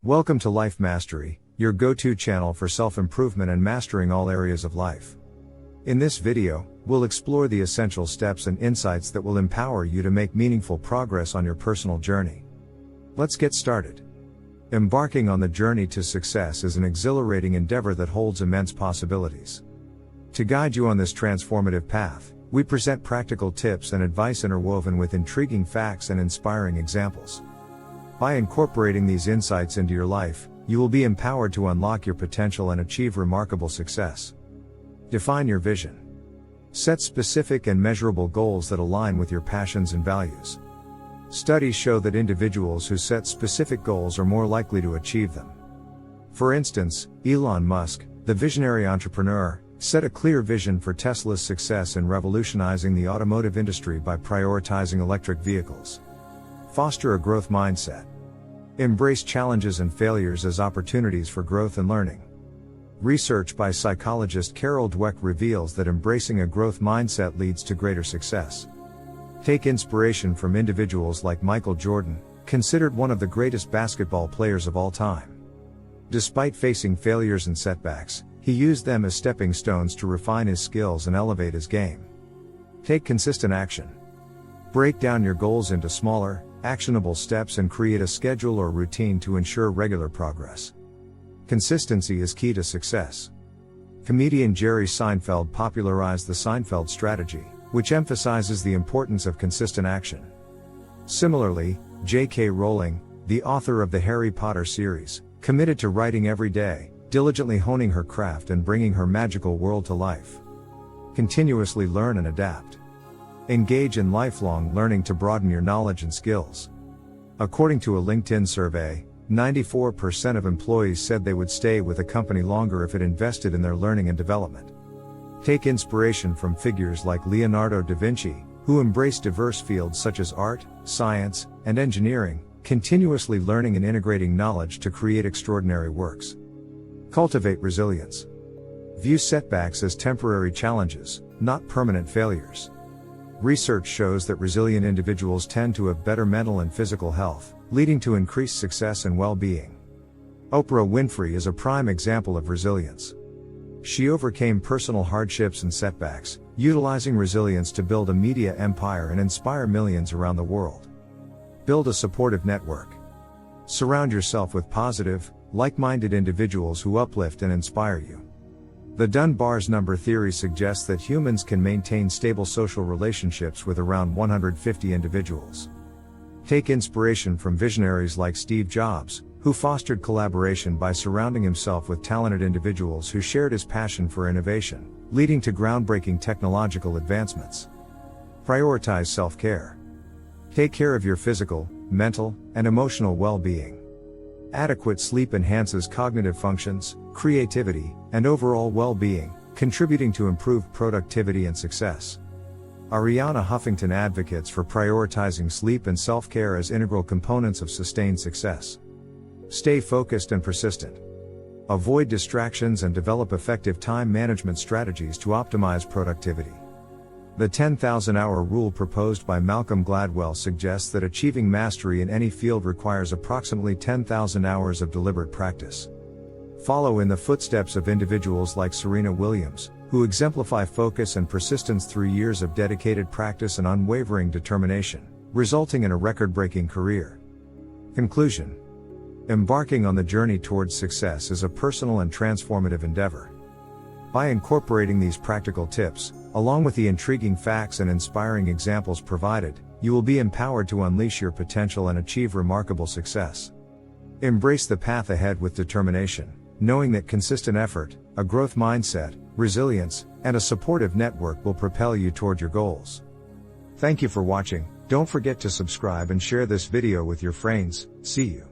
Welcome to Life Mastery, your go-to channel for self-improvement and mastering all areas of life. In this video, we'll explore the essential steps and insights that will empower you to make meaningful progress on your personal journey. Let's get started. Embarking on the journey to success is an exhilarating endeavor that holds immense possibilities. To guide you on this transformative path, we present practical tips and advice interwoven with intriguing facts and inspiring examples. By incorporating these insights into your life, you will be empowered to unlock your potential and achieve remarkable success. Define your vision. Set specific and measurable goals that align with your passions and values. Studies show that individuals who set specific goals are more likely to achieve them. For instance, Elon Musk, the visionary entrepreneur, set a clear vision for Tesla's success in revolutionizing the automotive industry by prioritizing electric vehicles. Foster a growth mindset. Embrace challenges and failures as opportunities for growth and learning. Research by psychologist Carol Dweck reveals that embracing a growth mindset leads to greater success. Take inspiration from individuals like Michael Jordan, considered one of the greatest basketball players of all time. Despite facing failures and setbacks, he used them as stepping stones to refine his skills and elevate his game. Take consistent action. Break down your goals into smaller, actionable steps and create a schedule or routine to ensure regular progress. Consistency is key to success. Comedian Jerry Seinfeld popularized the Seinfeld strategy, which emphasizes the importance of consistent action. Similarly, J.K. Rowling, the author of the Harry Potter series, committed to writing every day, diligently honing her craft and bringing her magical world to life. Continuously learn and adapt. Engage in lifelong learning to broaden your knowledge and skills. According to a LinkedIn survey, 94% of employees said they would stay with a company longer if it invested in their learning and development. Take inspiration from figures like Leonardo da Vinci, who embraced diverse fields such as art, science, and engineering, continuously learning and integrating knowledge to create extraordinary works. Cultivate resilience. View setbacks as temporary challenges, not permanent failures. Research shows that resilient individuals tend to have better mental and physical health, leading to increased success and well-being. Oprah Winfrey is a prime example of resilience. She overcame personal hardships and setbacks, utilizing resilience to build a media empire and inspire millions around the world. Build a supportive network. Surround yourself with positive, like-minded individuals who uplift and inspire you. The Dunbar's number theory suggests that humans can maintain stable social relationships with around 150 individuals. Take inspiration from visionaries like Steve Jobs, who fostered collaboration by surrounding himself with talented individuals who shared his passion for innovation, leading to groundbreaking technological advancements. Prioritize self-care. Take care of your physical, mental, and emotional well-being. Adequate sleep enhances cognitive functions, creativity, and overall well-being, contributing to improved productivity and success. Arianna Huffington advocates for prioritizing sleep and self-care as integral components of sustained success. Stay focused and persistent. Avoid distractions and develop effective time management strategies to optimize productivity. The 10,000-hour rule proposed by Malcolm Gladwell suggests that achieving mastery in any field requires approximately 10,000 hours of deliberate practice. Follow in the footsteps of individuals like Serena Williams, who exemplify focus and persistence through years of dedicated practice and unwavering determination, resulting in a record-breaking career. Conclusion. Embarking on the journey towards success is a personal and transformative endeavor. By incorporating these practical tips, along with the intriguing facts and inspiring examples provided, you will be empowered to unleash your potential and achieve remarkable success. Embrace the path ahead with determination, knowing that consistent effort, a growth mindset, resilience, and a supportive network will propel you toward your goals. Thank you for watching. Don't forget to subscribe and share this video with your friends. See you.